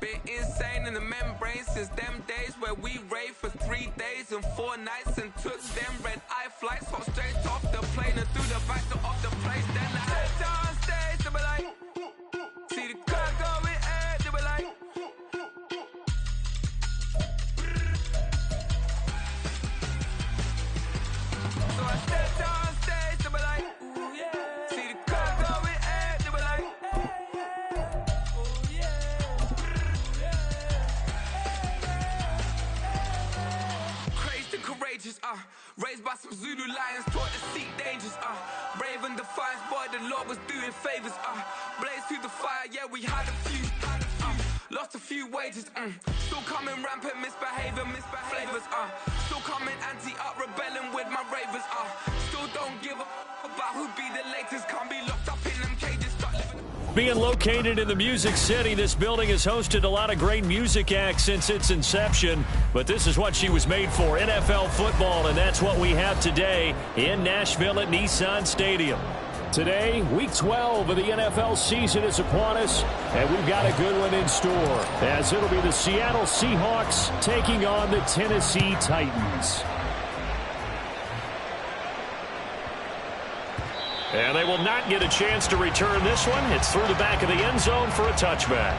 Bit insane in the membrane since them days where we raved for 3 days and 4 nights and took them red-eye flights, hot straight off the plane and through the back door of the place. Then I stepped on stage, they were like, see the crowd going air, they were like, so I stepped on stage, they were like, ooh yeah, see the crowd going air, they were like, ooh yeah. Crazed and courageous, raised by some Zulu lions, taught to seek dangers, brave and defiant, boy, the Lord was doing favors, blaze through the fire, yeah, we had a few, lost a few wages, still coming rampant, misbehavior, flavors, still coming anti-up, rebelling with my ravers, still don't give a about who be the latest, can't be locked up in them cages, start living. Being located in the Music City, this building has hosted a lot of great music acts since its inception, but this is what she was made for, NFL football, and that's what we have today in Nashville at Nissan Stadium. Today, Week 12 of the NFL season is upon us, and we've got a good one in store, as it'll be the Seattle Seahawks taking on the Tennessee Titans. And they will not get a chance to return this one. It's through the back of the end zone for a touchback.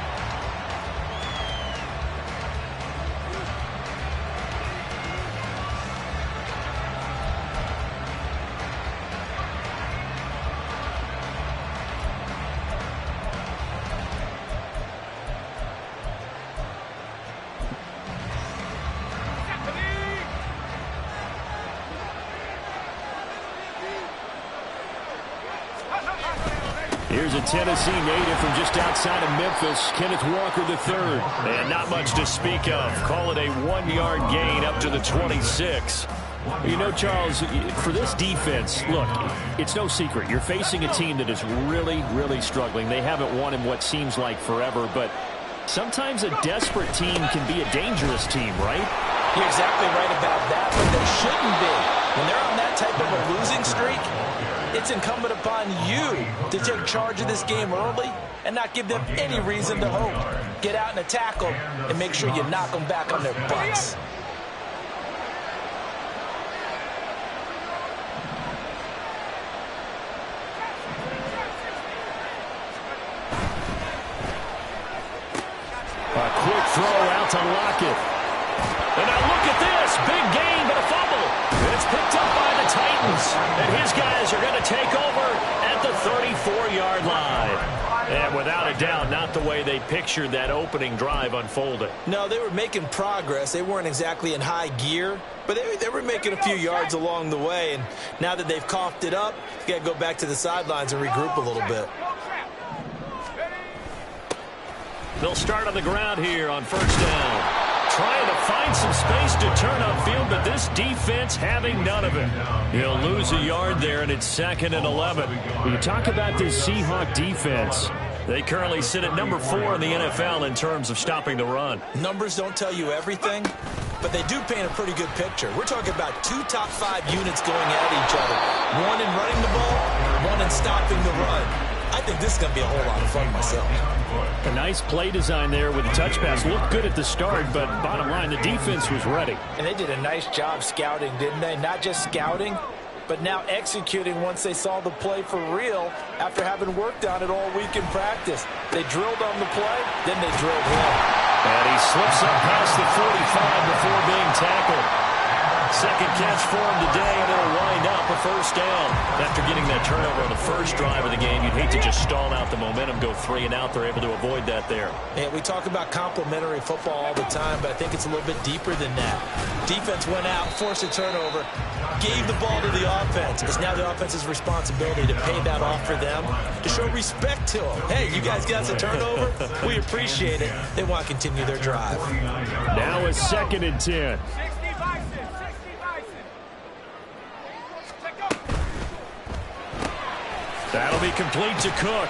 Here's a Tennessee native from just outside of Memphis, Kenneth Walker III. And not much to speak of. Call it a 1-yard gain up to the 26. You know, Charles, for this defense, look, it's no secret. You're facing a team that is really, really struggling. They haven't won in what seems like forever, but sometimes a desperate team can be a dangerous team, right? You're exactly right about that, but they shouldn't be. When they're on that type of a losing streak, it's incumbent upon you to take charge of this game early and not give them any reason to hope. Get out and attack them and make sure you knock them back on their butts. A quick throw out to Lockett. And now look at this. Big gain, but a fumble. It's picked up by the Titans. And his guys are going to take over at the 34-yard line. And without a doubt, not the way they pictured that opening drive unfolding. No, they were making progress. They weren't exactly in high gear, but they were making a few yards along the way. And now that they've coughed it up, you got to go back to the sidelines and regroup a little bit. They'll start on the ground here on first down. Trying to find some space to turn upfield, but this defense having none of it. He'll lose a yard there, and it's 2nd and 11. When you talk about this Seahawk defense, they currently sit at number 4 in the NFL in terms of stopping the run. Numbers don't tell you everything, but they do paint a pretty good picture. We're talking about 2 top 5 units going at each other. One in running the ball, one in stopping the run. I think this is going to be a whole lot of fun myself. A nice play design there with the touch pass. Looked good at the start, but bottom line, the defense was ready. And they did a nice job scouting, didn't they? Not just scouting, but now executing once they saw the play for real after having worked on it all week in practice. They drilled on the play, then they drilled him. And he slips up past the 45 before being tackled. Second catch for him today, and it'll wind up a first down. After getting that turnover on the first drive of the game, you'd hate to just stall out the momentum, go 3 and out. They're able to avoid that there. Yeah, we talk about complementary football all the time, but I think it's a little bit deeper than that. Defense went out, forced a turnover, gave the ball to the offense. It's now the offense's responsibility to pay that off for them, to show respect to them. Hey, you guys got a turnover? We appreciate it. They want to continue their drive. Now it's 2nd and 10. That'll be complete to Cook.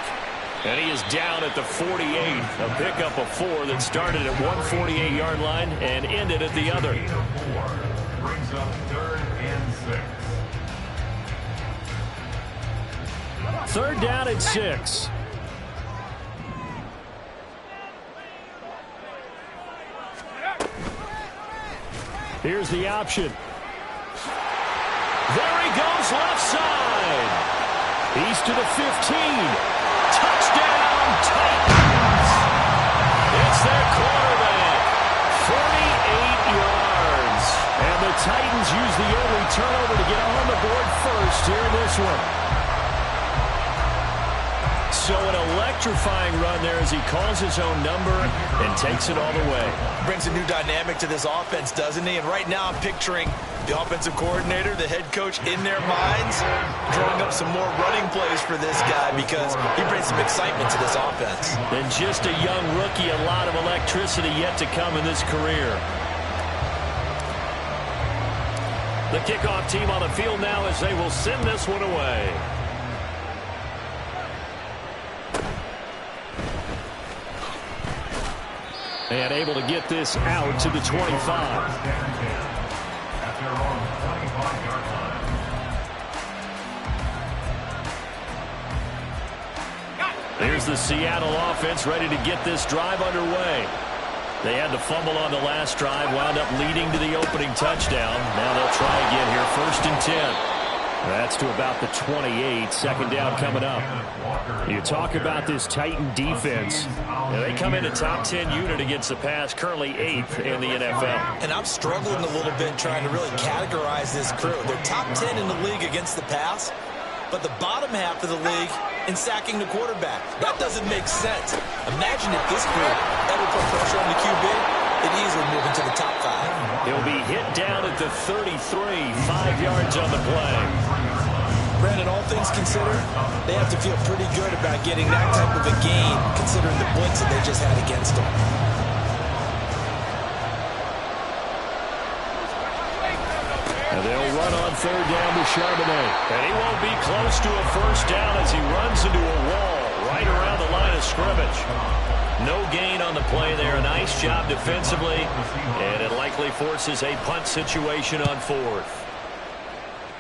And he is down at the 48. A pickup of 4 that started at 148-yard line and ended at the other. Brings up 3rd and 6. 3rd down and 6. Here's the option. There he goes left side. He's to the 15. Touchdown, Titans. It's their quarterback. 48 yards. And the Titans use the early turnover to get on the board first here in this one. So an electrifying run there as he calls his own number and takes it all the way. Brings a new dynamic to this offense, doesn't he? And right now I'm picturing the offensive coordinator, the head coach in their minds, drawing up some more running plays for this guy because he brings some excitement to this offense. And just a young rookie, a lot of electricity yet to come in this career. The kickoff team on the field now as they will send this one away. And able to get this out to the 25. Here's the Seattle offense ready to get this drive underway. They had to fumble on the last drive, wound up leading to the opening touchdown. Now they'll try again here, 1st and 10. That's to about the 28, 2nd down coming up. You talk about this Titan defense. They come in a top 10 unit against the pass, currently 8th in the NFL. And I'm struggling a little bit trying to really categorize this crew. They're top 10 in the league against the pass, but the bottom half of the league in sacking the quarterback. That doesn't make sense. Imagine if this group ever put pressure on the QB, it'd easily move into the top 5. He'll be hit down at the 33, 5 yards on the play. Brandon, all things considered, they have to feel pretty good about getting that type of a gain considering the blitz that they just had against them. And they'll run on 3rd down to Charbonnet. And he won't be close to a 1st down as he runs into a wall right around the line of scrimmage. No gain on the play there. A nice job defensively. And it likely forces a punt situation on 4th.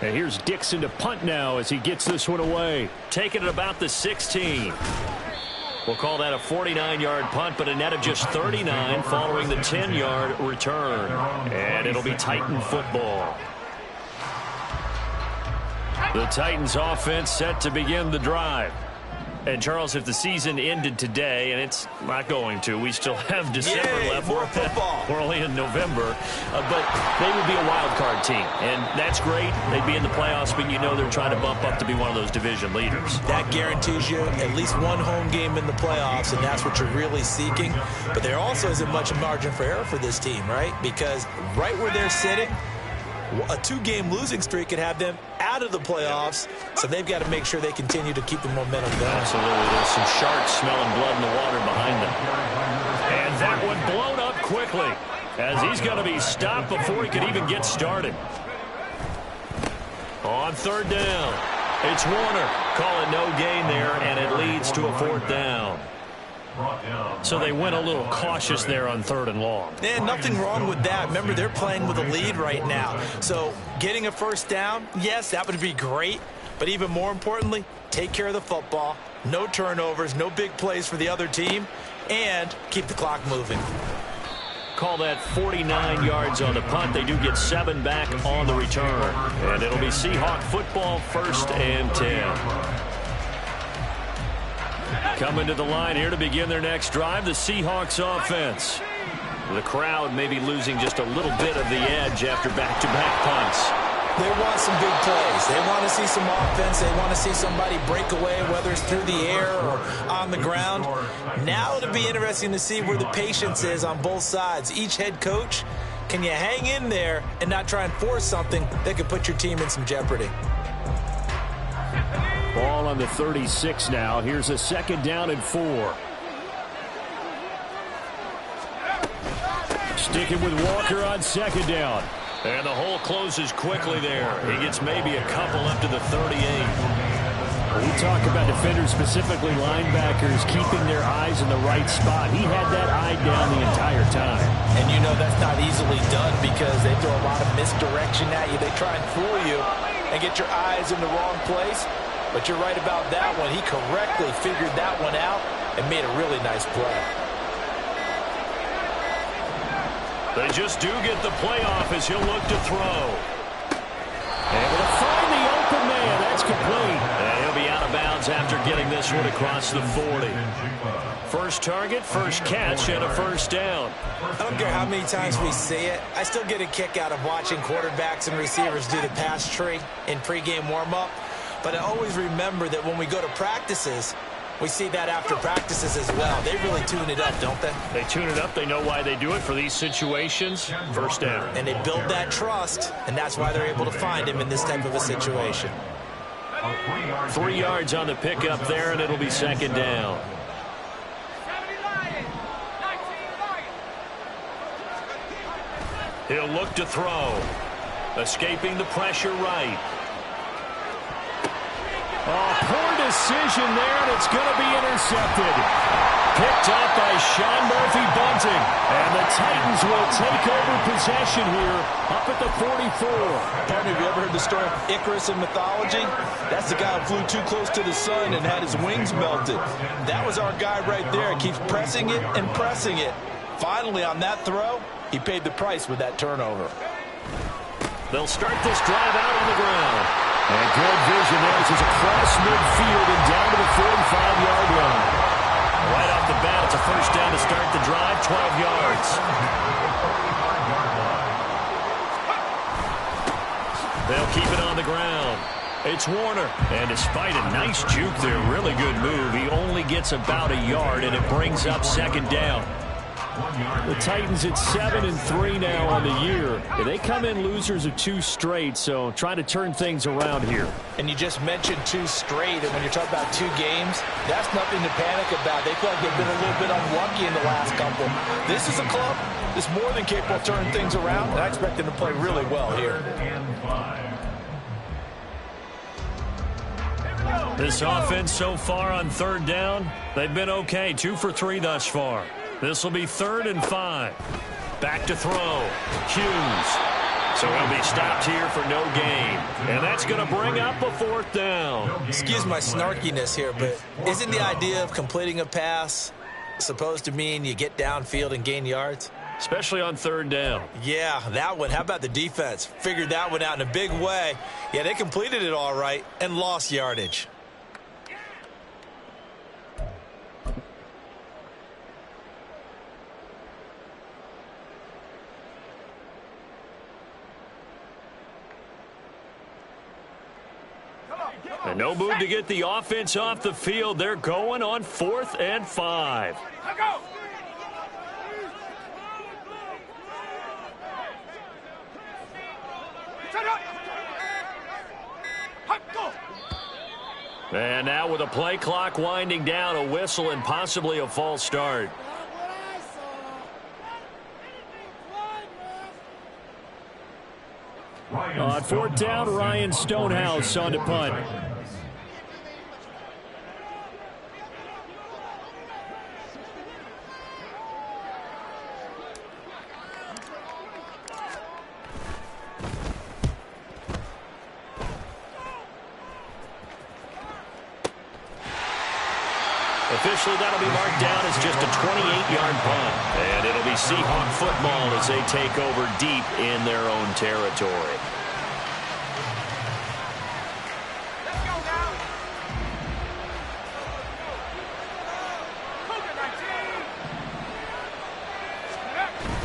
And here's Dixon to punt now as he gets this one away. Taking it about the 16. We'll call that a 49-yard punt, but a net of just 39 following the 10-yard return. And it'll be Titan football. The Titans offense set to begin the drive. And, Charles, if the season ended today, and it's not going to, we still have December left. More football. We're only in November. But they would be a wild card team. And that's great. They'd be in the playoffs, but you know they're trying to bump up to be one of those division leaders. That guarantees you at least one home game in the playoffs, and that's what you're really seeking. But there also isn't much margin for error for this team, right? Because right where they're sitting, a 2-game losing streak could have them out of the playoffs, so they've got to make sure they continue to keep the momentum going. Absolutely. There's some sharks smelling blood in the water behind them. And that one blown up quickly as he's going to be stopped before he could even get started. On 3rd down, it's Warner. Calling no gain there, and it leads to a 4th down. So they went a little cautious there on 3rd and long. And nothing wrong with that. Remember, they're playing with a lead right now. So getting a 1st down, yes, that would be great. But even more importantly, take care of the football. No turnovers, no big plays for the other team, and keep the clock moving. Call that 49 yards on the punt. They do get 7 back on the return. And it'll be Seahawk football, 1st and 10. Coming to the line here to begin their next drive, the Seahawks offense. The crowd may be losing just a little bit of the edge after back-to-back punts. They want some big plays. They want to see some offense. They want to see somebody break away, whether it's through the air or on the ground. Now it'll be interesting to see where the patience is on both sides. Each head coach, can you hang in there and not try and force something that could put your team in some jeopardy? Ball on the 36 now. Here's a 2nd down and 4. Sticking with Walker on 2nd down. And the hole closes quickly there. He gets maybe a couple up to the 38. We talk about defenders, specifically linebackers, keeping their eyes in the right spot. He had that eye down the entire time. And you know that's not easily done because they throw a lot of misdirection at you. They try and fool you and get your eyes in the wrong place. But you're right about that one. He correctly figured that one out and made a really nice play. They just do get the playoff as he'll look to throw. Able to find the open man. That's complete. And he'll be out of bounds after getting this one across the 40. First target, first catch, and a first down. I don't care how many times we see it. I still get a kick out of watching quarterbacks and receivers do the pass tree in pregame warm-up. But I always remember that when we go to practices, we see that after practices as well. They really tune it up, don't they? They tune it up. They know why they do it for these situations. First down. And they build that trust, and that's why they're able to find him in this type of a situation. 3 yards on the pickup there, and it'll be second down. He'll look to throw. Escaping the pressure right. Oh, poor decision there, and it's going to be intercepted. Picked up by Sean Murphy-Bunting. And the Titans will take over possession here up at the 44. Have you ever heard the story of Icarus in mythology? That's the guy who flew too close to the sun and had his wings melted. That was our guy right there. He keeps pressing it and pressing it. Finally, on that throw, he paid the price with that turnover. They'll start this drive out on the ground. And good vision there as it's across midfield and down to the 45-yard line. Right off the bat, it's a first down to start the drive, 12 yards. They'll keep it on the ground. It's Warner. And despite a nice juke there, really good move, he only gets about a yard, and it brings up second down. The Titans at 7-3 now on the year. They come in losers of 2 straight, so trying to turn things around here. And you just mentioned 2 straight, and when you're talking about 2 games, that's nothing to panic about. They feel like they've been a little bit unlucky in the last couple. This is a club that's more than capable of turning things around, and I expect them to play really well here. This offense so far on third down, they've been okay. 2 for 3 thus far. This will be 3rd and 5. Back to throw. Hughes. So he'll be stopped here for no gain. And that's going to bring up a 4th down. Excuse my snarkiness here, but isn't the idea of completing a pass supposed to mean you get downfield and gain yards? Especially on 3rd down. Yeah, that one. How about the defense? Figured that one out in a big way. Yeah, they completed it all right and lost yardage. And no move to get the offense off the field. They're going on 4th and 5. And now with the play clock winding down, a whistle and possibly a false start. On 4th down, Ryan Stonehouse on to punt. Officially, that'll be marked down as just a 28-yard punt. And it'll be Seahawk football as they take over deep in their own territory.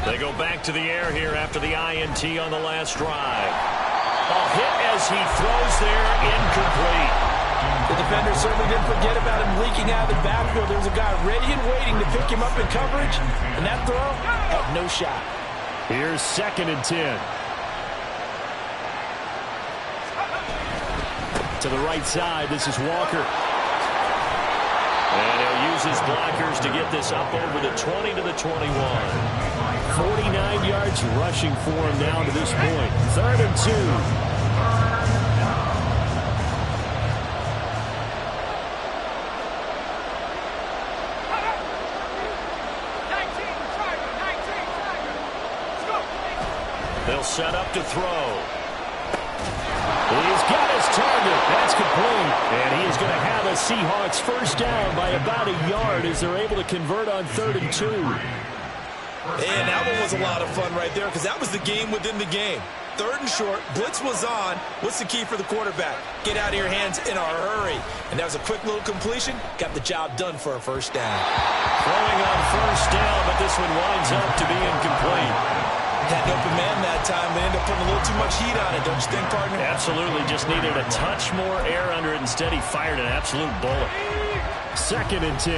They go back to the air here after the INT on the last drive. A hit as he throws there, incomplete. The defender certainly didn't forget about him leaking out of the backfield. There's a guy ready and waiting to pick him up in coverage, and that throw had no shot. Here's 2nd and 10. To the right side, this is Walker. And he'll use his blockers to get this up over the 20 to the 21. 49 yards rushing for him now to this point. 3rd and 2. They'll set up to throw. He's got his target. That's complete. And he is going to have a Seahawks first down by about a yard as they're able to convert on 3rd and 2. And that one was a lot of fun right there because that was the game within the game. 3rd and short, blitz was on. What's the key for the quarterback? Get out of your hands in a hurry. And that was a quick little completion. Got the job done for a first down. Throwing on first down, but this one winds up to be incomplete. Had an open man that time. They ended up putting a little too much heat on it, don't you think, partner? Absolutely. Just needed a touch more air under it. Instead, he fired an absolute bullet. 2nd and 10.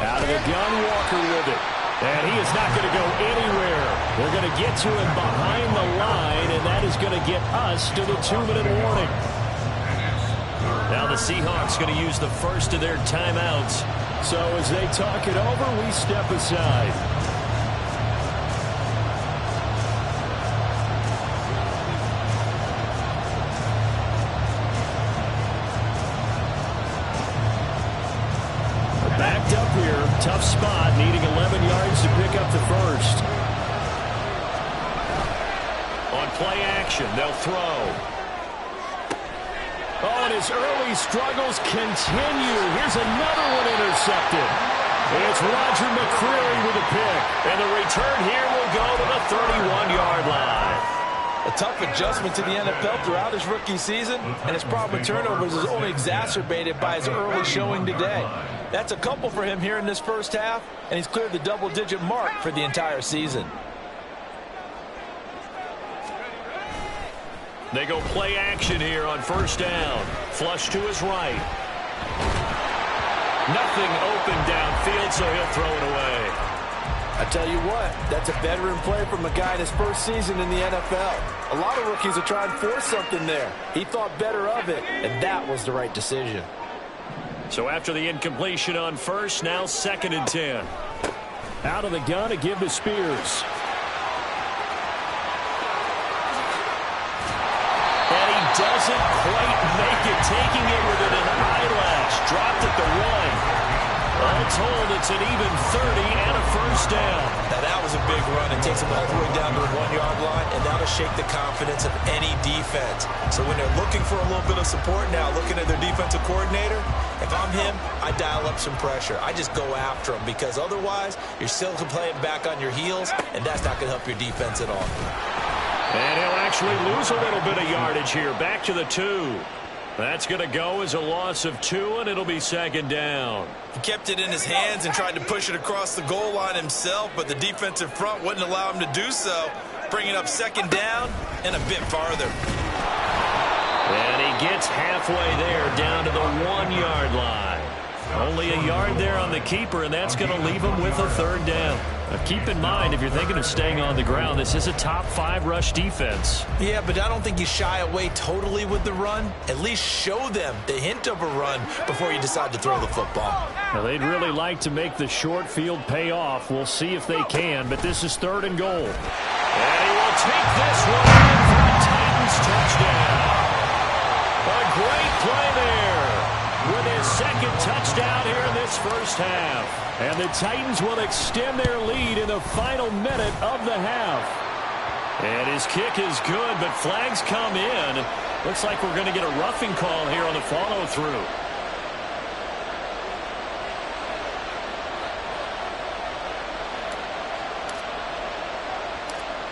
Out of the gun, Walker with it. And he is not going to go anywhere. They're going to get to him behind the line, and that is going to get us to the 2-minute warning. Now the Seahawks going to use the first of their timeouts. So as they talk it over, we step aside. Backed up here, tough spot, needing 11 yards to pick up the first. On play action, they'll throw. Oh, and his early struggles continue. Here's another one intercepted. It's Roger McCreary with a pick. And the return here will go to the 31-yard line. A tough adjustment to the NFL throughout his rookie season, and his problem with turnovers is only exacerbated by his early showing today. That's a couple for him here in this first half, and he's cleared the double-digit mark for the entire season. They go play action here on first down. Flush to his right. Nothing open downfield, so he'll throw it away. I tell you what, that's a veteran play from a guy in his first season in the NFL. A lot of rookies are trying to force something there. He thought better of it, and that was the right decision. So after the incompletion on first, now 2nd and 10. Out of the gun to give to Spears. And he doesn't quite make it, taking it with an eyelash. Dropped at the 1. All told, it's an even 30 and a first down. Now that was a big run. It takes them all the way down to the 1-yard line, and that'll shake the confidence of any defense. So when they're looking for a little bit of support now, looking at their defensive coordinator, if I'm him, I dial up some pressure. I just go after him because otherwise you're still playing back on your heels, and that's not going to help your defense at all. And he'll actually lose a little bit of yardage here. Back to the 2. That's going to go as a loss of 2, and it'll be 2nd down. He kept it in his hands and tried to push it across the goal line himself, but the defensive front wouldn't allow him to do so. Bringing up 2nd down and a bit farther. And he gets halfway there, down to the 1-yard line. Only a yard there on the keeper, and that's going to leave him with a 3rd down. Now keep in mind, if you're thinking of staying on the ground, this is a top 5 rush defense. Yeah, but I don't think you shy away totally with the run. At least show them the hint of a run before you decide to throw the football. Now, they'd really like to make the short field pay off. We'll see if they can, but this is 3rd and goal. And he will take this one in for a Titans touchdown. A great play there with his 2nd touchdown here in this first half. And the Titans will extend their lead in the final minute of the half. And his kick is good, but flags come in. Looks like we're going to get a roughing call here on the follow-through.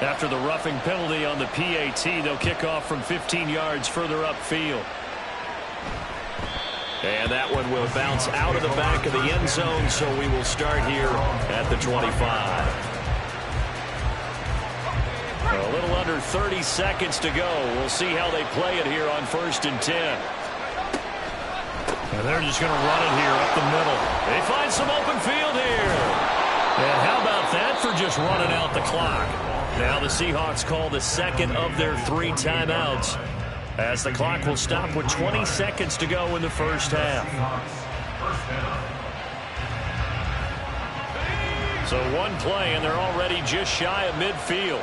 After the roughing penalty on the PAT, they'll kick off from 15 yards further upfield. And that one will bounce out of the back of the end zone, so we will start here at the 25. A little under 30 seconds to go. We'll see how they play it here on 1st and 10. And they're just going to run it here up the middle. They find some open field here. And how about that for just running out the clock? Now the Seahawks call the 2nd of their 3 timeouts, as the clock will stop with 20 seconds to go in the first half. So one play, and they're already just shy of midfield.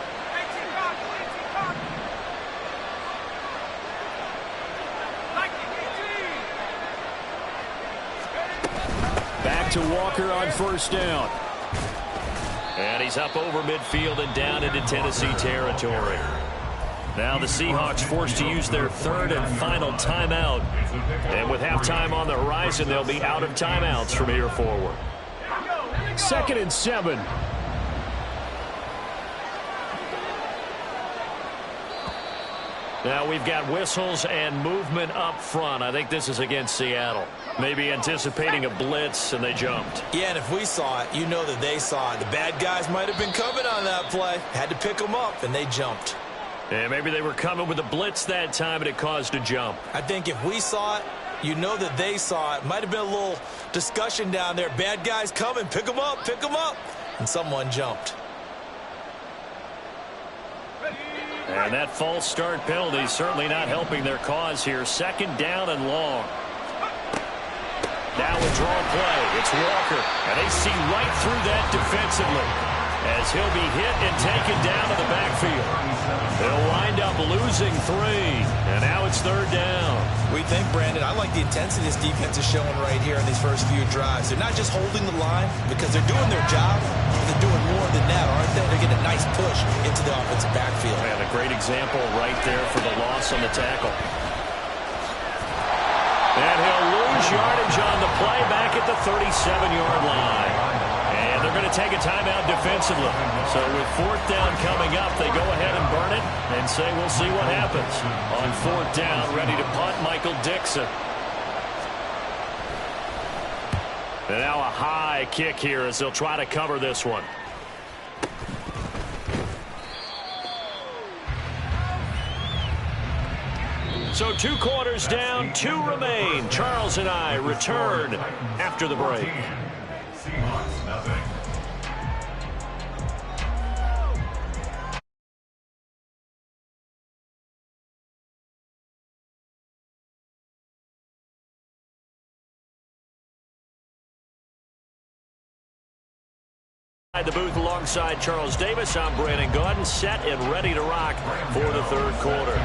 Back to Walker on first down. And he's up over midfield and down into Tennessee territory. Now the Seahawks forced to use their third and final timeout. And with halftime on the horizon, they'll be out of timeouts from here forward. 2nd and 7. Now we've got whistles and movement up front. I think this is against Seattle. Maybe anticipating a blitz, and they jumped. Yeah, and if we saw it, you know that they saw it. The bad guys might have been coming on that play. Had to pick them up, and they jumped. And maybe they were coming with a blitz that time, and it caused a jump. I think if we saw it, you know that they saw it. Might have been a little discussion down there. Bad guys coming. Pick them up. Pick them up. And someone jumped. And that false start penalty certainly not helping their cause here. 2nd down and long. Now a draw play. It's Walker. And they see right through that defensively as he'll be hit and taken down to the backfield. They'll wind up losing 3. And now it's 3rd down. We think, Brandon, I like the intensity this defense is showing right here in these first few drives. They're not just holding the line because they're doing their job, but they're doing more than that, aren't they? They're getting a nice push into the offensive backfield. And a great example right there for the loss on the tackle. And he'll lose yardage on the play back at the 37-yard line. And they're going to take a timeout defensively. So with 4th down coming up, they go ahead and burn it and say we'll see what happens. On 4th down, ready to punt, Michael Dixon. And now a high kick here as they'll try to cover this one. So 2 quarters down, 2 remain. Charles and I return after the break. Seahawks, nothing. The booth alongside Charles Davis. I'm Brandon Gaudin, set and ready to rock for the 3rd quarter.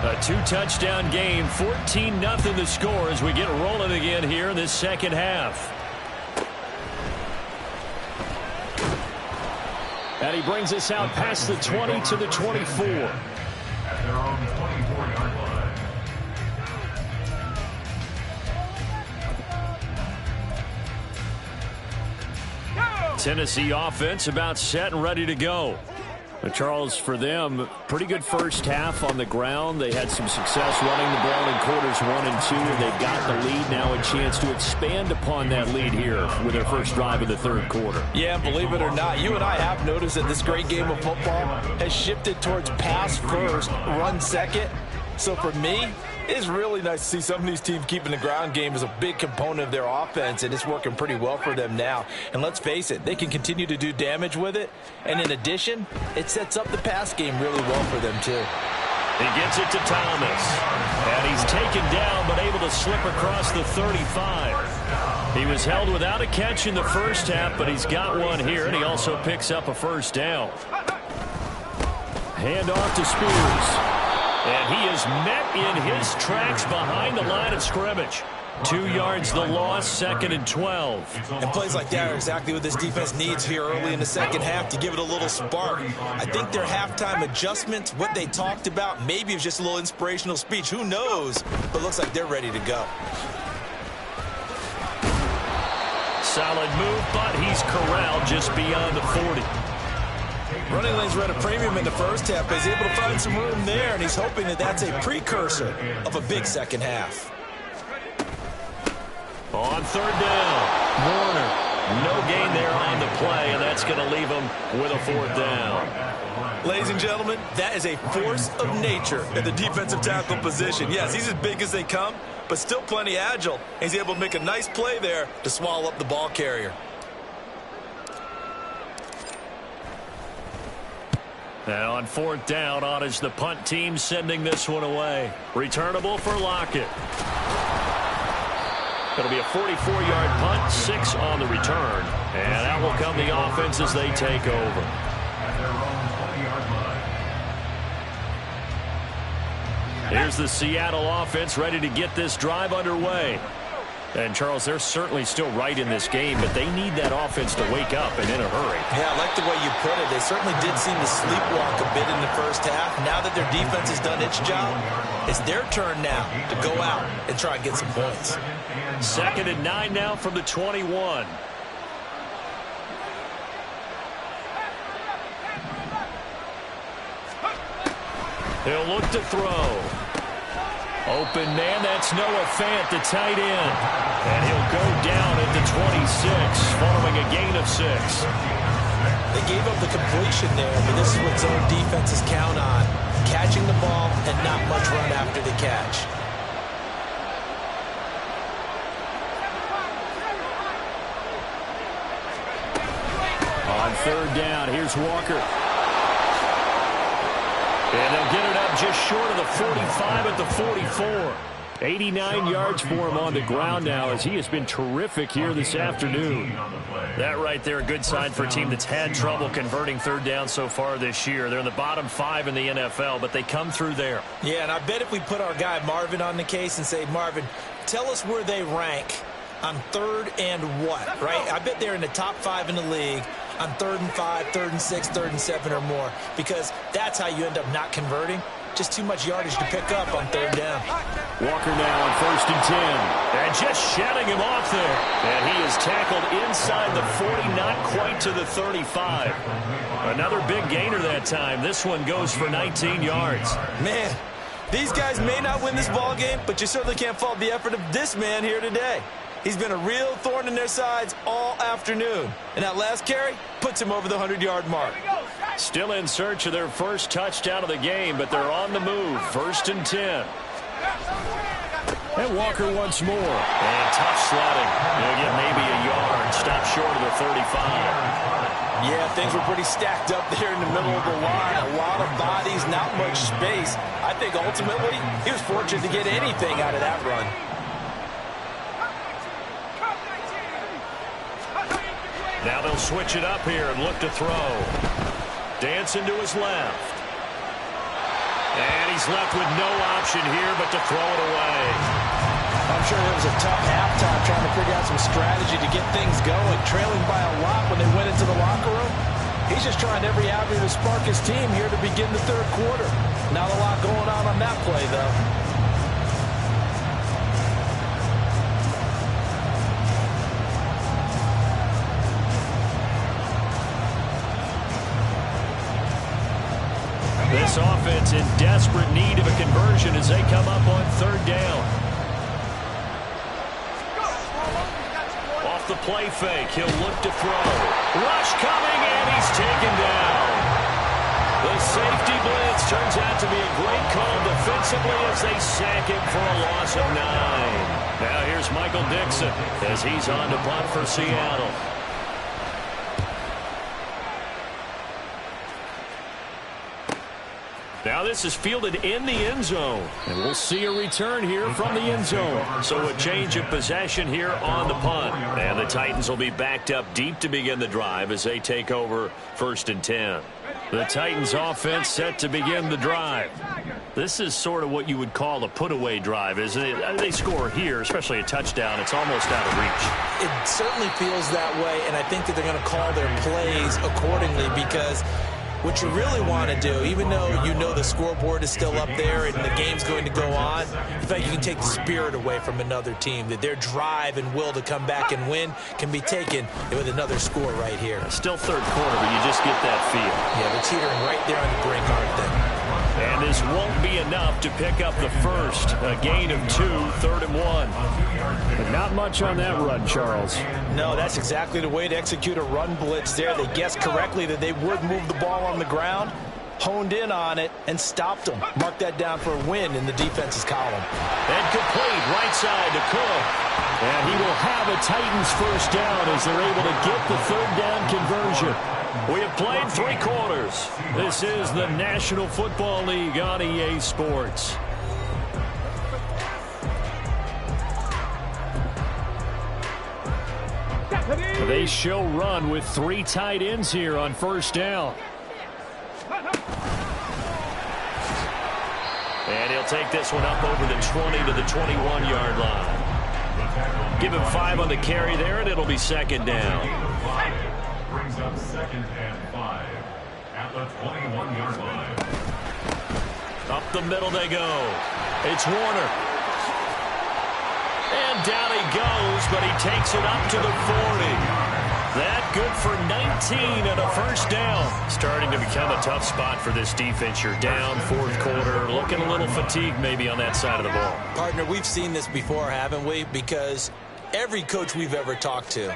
A 2-touchdown game, 14-0 the score as we get rolling again here in this 2nd half. And he brings us out past the 20 to the 24. At their own 24-yard line. Tennessee offense about set and ready to go. Charles, for them, pretty good first half on the ground. They had some success running the ball in quarters 1 and 2, and they've got the lead now, a chance to expand upon that lead here with their first drive of the 3rd quarter. Yeah, believe it or not, you and I have noticed that this great game of football has shifted towards pass first, run second. So for me, it's really nice to see some of these teams keeping the ground game as a big component of their offense, and it's working pretty well for them now. And let's face it, they can continue to do damage with it. And in addition, it sets up the pass game really well for them, too. He gets it to Thomas. And he's taken down, but able to slip across the 35. He was held without a catch in the first half, but he's got one here, and he also picks up a 1st down. Hand off to Spears. And he is met in his tracks behind the line of scrimmage. 2 yards the loss, 2nd and 12. And plays like that are exactly what this defense needs here early in the 2nd half to give it a little spark. I think their halftime adjustments, what they talked about, maybe it was just a little inspirational speech. Who knows? But it looks like they're ready to go. Solid move, but he's corralled just beyond the 40. Running lanes were at a premium in the first half, but he's able to find some room there, and he's hoping that that's a precursor of a big 2nd half. On 3rd down, Warner. No gain there on the play, and that's going to leave him with a 4th down. Ladies and gentlemen, that is a force of nature at the defensive tackle position. Yes, he's as big as they come, but still plenty agile. He's able to make a nice play there to swallow up the ball carrier. Now on 4th down, on is the punt team sending this one away. Returnable for Lockett. It'll be a 44-yard punt, 6 on the return. And out will come the offense as they take over. At their own 20-yard line. Here's the Seattle offense ready to get this drive underway. And, Charles, they're certainly still right in this game, but they need that offense to wake up and in a hurry. Yeah, I like the way you put it. They certainly did seem to sleepwalk a bit in the first half. Now that their defense has done its job, it's their turn now to go out and try and get some points. 2nd and 9 now from the 21. He'll look to throw. Open man, that's Noah Fant, the tight end. And he'll go down at the 26, following a gain of 6. They gave up the completion there, but this is what zone defenses count on. Catching the ball and not much run after the catch. On 3rd down, here's Walker. And they'll get it up just short of the 45 at the 44. 89 yards for him on the ground now as he has been terrific here this afternoon. That right there, a good sign for a team that's had trouble converting 3rd down so far this year. They're in the bottom 5 in the NFL, but they come through there. Yeah, and I bet if we put our guy Marvin on the case and say, Marvin, tell us where they rank on 3rd and what, right? I bet they're in the top 5 in the league on 3rd and 5, 3rd and 6, 3rd and 7 or more, because that's how you end up not converting. Just too much yardage to pick up on 3rd down. Walker now on 1st and 10. And just shutting him off there. And he is tackled inside the 40, not quite to the 35. Another big gainer that time. This one goes for 19 yards. Man, these guys may not win this ball game, but you certainly can't fault the effort of this man here today. He's been a real thorn in their sides all afternoon. And that last carry puts him over the 100-yard mark. Still in search of their first touchdown of the game, but they're on the move. 1st and 10. And Walker once more. And tough slotting. They'll get maybe a yard. Stop short of the 35. Yeah, things were pretty stacked up there in the middle of the line. A lot of bodies, not much space. I think ultimately he was fortunate to get anything out of that run. Now they'll switch it up here and look to throw. Dancing to his left. And he's left with no option here but to throw it away. I'm sure it was a tough halftime trying to figure out some strategy to get things going. Trailing by a lot when they went into the locker room. He's just trying every avenue to spark his team here to begin the 3rd quarter. Not a lot going on that play, though. This offense in desperate need of a conversion as they come up on 3rd down. Off the play fake, he'll look to throw. Rush coming, and he's taken down. The safety blitz turns out to be a great call defensively as they sack him for a loss of 9. Now here's Michael Dixon as he's on to punt for Seattle. Now this is fielded in the end zone, and we'll see a return here from the end zone. So a change of possession here on the punt. And the Titans will be backed up deep to begin the drive as they take over 1st and 10. The Titans offense set to begin the drive. This is sort of what you would call a put-away drive, isn't it? They score here, especially a touchdown. It's almost out of reach. It certainly feels that way, and I think that they're going to call their plays accordingly because what you really want to do, even though you know the scoreboard is still up there and the game's going to go on, in fact, you can take the spirit away from another team, that their drive and will to come back and win can be taken with another score right here. Still 3rd quarter, but you just get that feel. Yeah, they're teetering right there on the brink, aren't they? And this won't be enough to pick up the first. A gain of 2, 3rd and 1. But not much on that run, Charles. No, that's exactly the way to execute a run blitz there. They guessed correctly that they would move the ball on the ground, honed in on it, and stopped them. Mark that down for a win in the defense's column. And complete right side to Cook. And he will have a Titans first down as they're able to get the 3rd down conversion. We have played 3 quarters. This is the National Football League on EA Sports. They show run with 3 tight ends here on 1st down. And he'll take this one up over the 20 to the 21-yard line. Give him 5 on the carry there, and it'll be second down. Brings up 2nd and 5 at the 21-yard line. Up the middle they go. It's Warner. And down he goes, but he takes it up to the 40. That good for 19 and a first down. Starting to become a tough spot for this defense. You're down, fourth quarter, looking a little fatigued maybe on that side of the ball. Partner, we've seen this before, haven't we? Because every coach we've ever talked to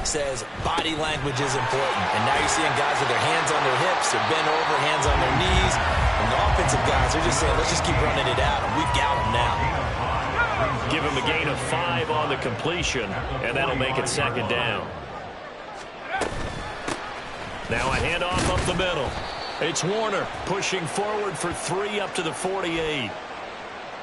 says body language is important. And now you're seeing guys with their hands on their hips, they're bent over, hands on their knees. And the offensive guys are just saying, let's just keep running it out, and we've got them now. Give him a gain of 5 on the completion, and that'll make it second down. Now a handoff up the middle. It's Warner pushing forward for 3 up to the 48.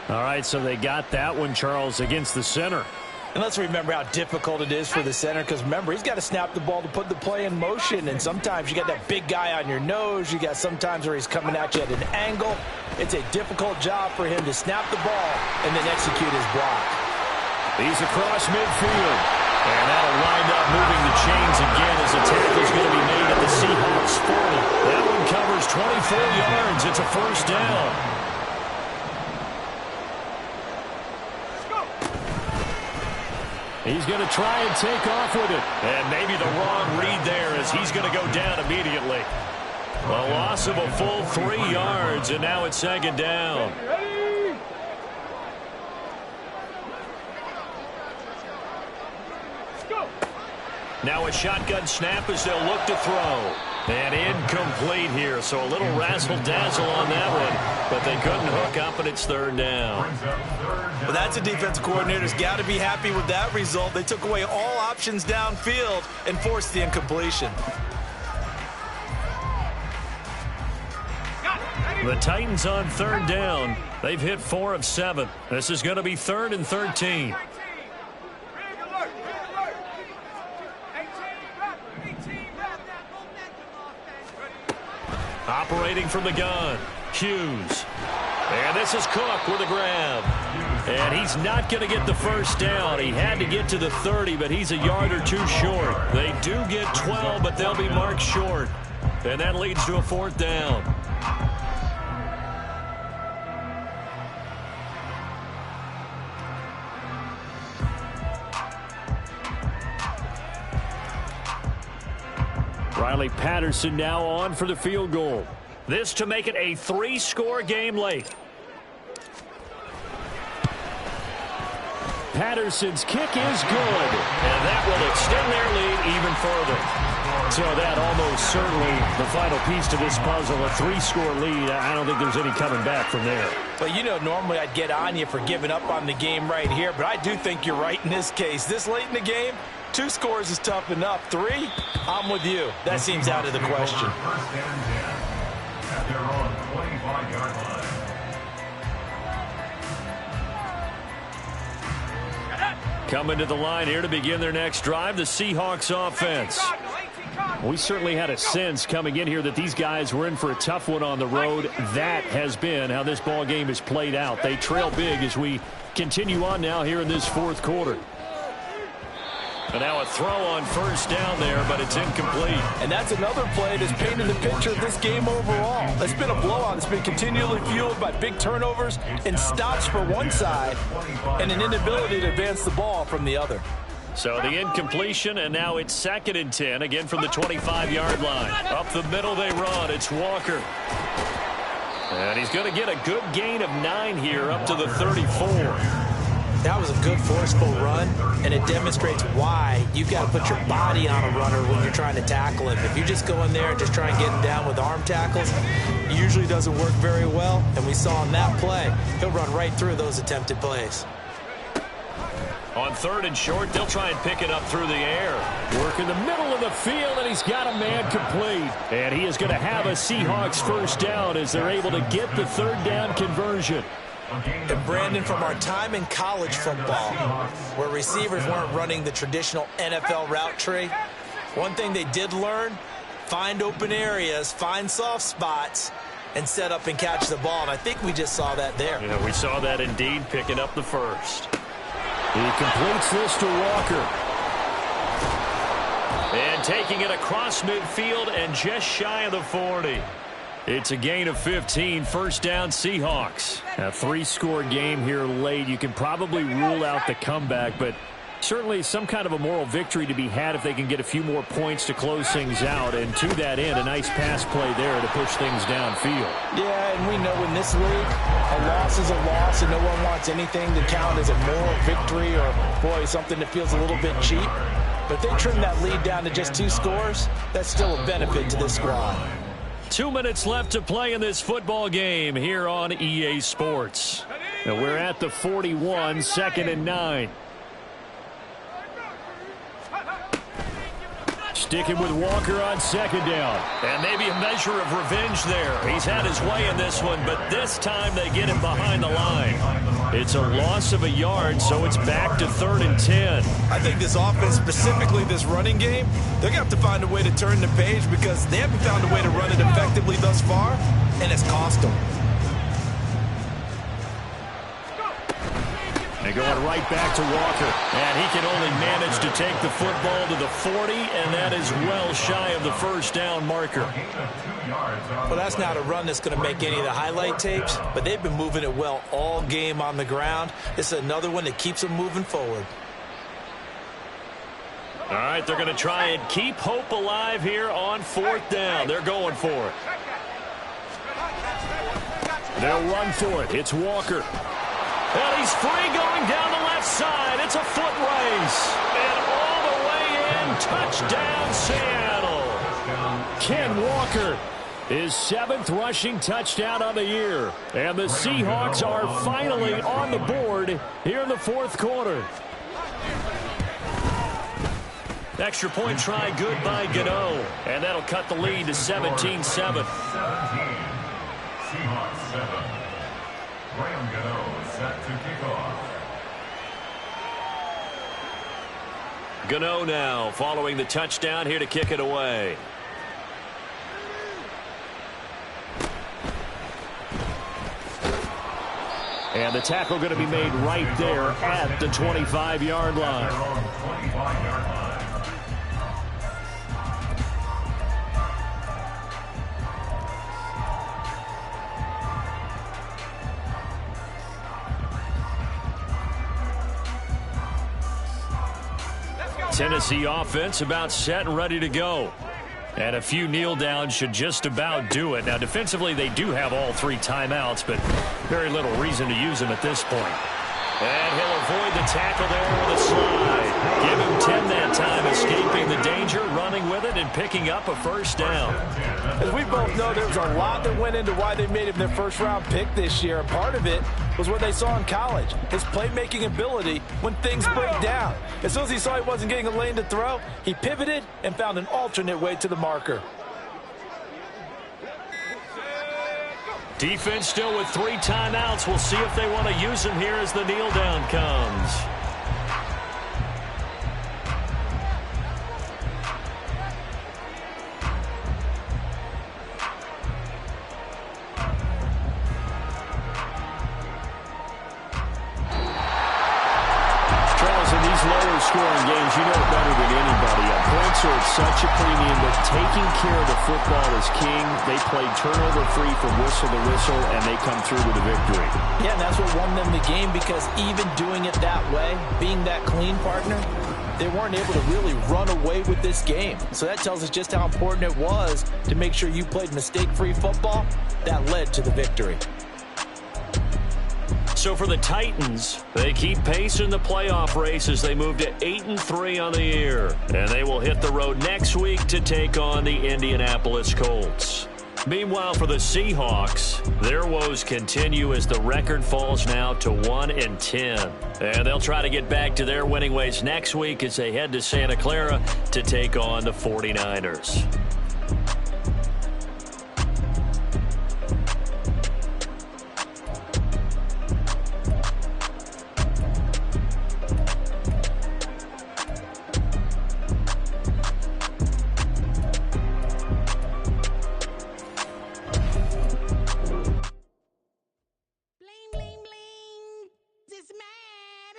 All right, so they got that one, Charles, against the center. And let's remember how difficult it is for the center, because remember, he's got to snap the ball to put the play in motion, and sometimes you got that big guy on your nose. You got sometimes where he's coming at you at an angle. It's a difficult job for him to snap the ball and then execute his block. He's across midfield. And that'll wind up moving the chains again as the tackle's going to be made at the Seahawks 40. That one covers 24 yards. It's a first down. He's going to try and take off with it. And maybe the wrong read there as he's going to go down immediately. A loss of a full 3 yards, and now it's second down. Now a shotgun snap as they'll look to throw. And incomplete here, so a little razzle-dazzle on that one. But they couldn't hook up, and it's third down. Well, that's a defensive coordinator's got to be happy with that result. They took away all options downfield and forced the incompletion. The Titans on third down. They've hit 4 of 7. This is going to be 3rd and 13. Operating from the gun, Hughes. And this is Cook with a grab. And he's not going to get the first down. He had to get to the 30, but he's a yard or 2 short. They do get 12, but they'll be marked short. And that leads to a 4th down. Riley Patterson now on for the field goal. This to make it a 3-score game late. Patterson's kick is good, and that will extend their lead even further. So that almost certainly the final piece to this puzzle, a 3-score lead. I don't think there's any coming back from there. But, you know, normally I'd get on you for giving up on the game right here, but I do think you're right in this case. This late in the game, 2 scores is tough enough. 3, I'm with you. That seems out of the question. First and 10 at their own 25-yard line. Coming to the line here to begin their next drive, the Seahawks offense. We certainly had a sense coming in here that these guys were in for a tough one on the road. That has been how this ball game has played out. They trail big as we continue on now here in this 4th quarter. And now a throw on first down there, but it's incomplete. And that's another play that's painted the picture of this game overall. It's been a blowout. It's been continually fueled by big turnovers and stops for one side and an inability to advance the ball from the other. So the incompletion, and now it's 2nd and 10, again from the 25-yard line. Up the middle they run. It's Walker. And he's going to get a good gain of 9 here up to the 34. That was a good forceful run, and it demonstrates why you've got to put your body on a runner when you're trying to tackle him. If you just go in there and just try and get him down with arm tackles, it usually doesn't work very well, and we saw in that play, he'll run right through those attempted plays. On 3rd and short, they'll try and pick it up through the air. Work in the middle of the field, and he's got a man complete. And he is going to have a Seahawks first down as they're able to get the 3rd down conversion. And Brandon, from our time in college football, where receivers weren't running the traditional NFL route tree, one thing they did learn, find open areas, find soft spots, and set up and catch the ball. And I think we just saw that there. Yeah, we saw that indeed, picking up the first. He completes this to Walker. And taking it across midfield and just shy of the 40. It's a gain of 15, first down Seahawks. A 3-score game here late. You can probably rule out the comeback, but certainly some kind of a moral victory to be had if they can get a few more points to close things out. And to that end, a nice pass play there to push things downfield. Yeah, and we know in this league, a loss is a loss, and no one wants anything to count as a moral victory or, boy, something that feels a little bit cheap. But if they trim that lead down to just 2 scores, that's still a benefit to this squad. 2 minutes left to play in this football game here on EA Sports. And we're at the 41, 2nd and 9. Sticking with Walker on 2nd down. And maybe a measure of revenge there. He's had his way in this one, but this time they get him behind the line. It's a loss of a yard, so it's back to 3rd and 10. I think this offense, specifically this running game, they're going to have to find a way to turn the page because they haven't found a way to run it effectively thus far, and it's cost them. And going right back to Walker. And he can only manage to take the football to the 40, and that is well shy of the first down marker. Well, that's not a run that's going to make any of the highlight tapes, but they've been moving it well all game on the ground. This is another one that keeps them moving forward. All right, they're going to try and keep hope alive here on 4th down. They're going for it. They'll run for it. It's Walker. And he's free going down the left side. It's a foot race. And all the way in, touchdown Seattle. Ken Walker, his 7th rushing touchdown on the year. And the Seahawks are finally on the board here in the 4th quarter. Extra point try good by Gano. And that'll cut the lead to 17-7. 17. Seahawks 7. Graham Gano set to kick off. Gano now following the touchdown here to kick it away. And the tackle going to be made right there at the 25-yard line. 25-yard line. Tennessee offense about set and ready to go. And a few kneel downs should just about do it. Now, defensively, they do have all 3 timeouts, but very little reason to use them at this point. And he'll avoid the tackle there with a slide. Give him 10 that time, escaping the danger, running with it, and picking up a first down. As we both know, there was a lot that went into why they made him their first-round pick this year, and part of it was what they saw in college, his playmaking ability when things break down. As soon as he saw he wasn't getting a lane to throw, he pivoted and found an alternate way to the marker. Defense still with 3 timeouts. We'll see if they want to use them here as the kneel down comes. Charles, in these lower scoring games, you know it better than anybody. Points are at such a premium that taking care of the football is king. They played turnover-free from whistle to whistle, and they come through with a victory. Yeah, and that's what won them the game, because even doing it that way, being that clean partner, they weren't able to really run away with this game. So that tells us just how important it was to make sure you played mistake-free football. That led to the victory. So for the Titans, they keep pace in the playoff race as they move to 8-3 on the year. And they will hit the road next week to take on the Indianapolis Colts. Meanwhile, for the Seahawks, their woes continue as the record falls now to 1-10. And they'll try to get back to their winning ways next week as they head to Santa Clara to take on the 49ers. Bling, bling, bling. Just mad.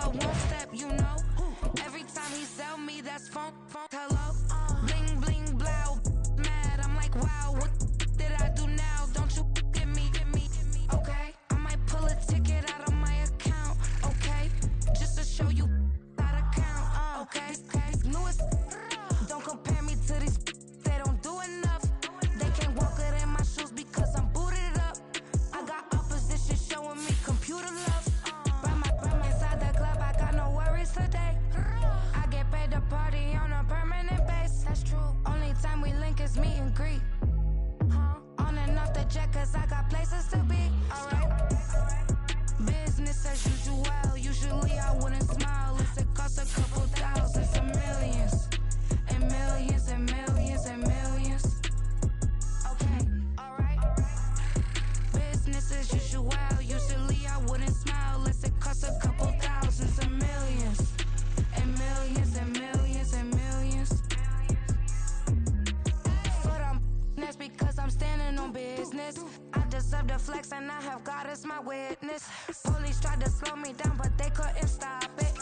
but won't step, you know. Every time he sell me, that's funk, hello. Bling, bling, blow, mad. I'm like, wow, what did I do now? Don't you get me, okay? I might pull a ticket out of my account, okay? Just to show you how to count, okay? Newest, don't compare me to these, they don't do enough. They can't walk it in my shoes because I'm booted up. I got opposition showing me computer love. Bring my inside the club, I got no worries today. I get paid to party on a permanent base. That's true. Only time we link is meet and greet. On and off the jet, cause I got places to be. Alright. Business as usual. Usually I wouldn't smile if it cost a couple thousands and millions. And millions and millions and millions. Okay, alright. Business as usual. Usually I wouldn't smile unless it cost a couple thousands and millions. And millions and millions and millions. Foot on that's because I'm standing on business. I deserve the flex and I have God as my witness. Police tried to slow me down but they couldn't stop it.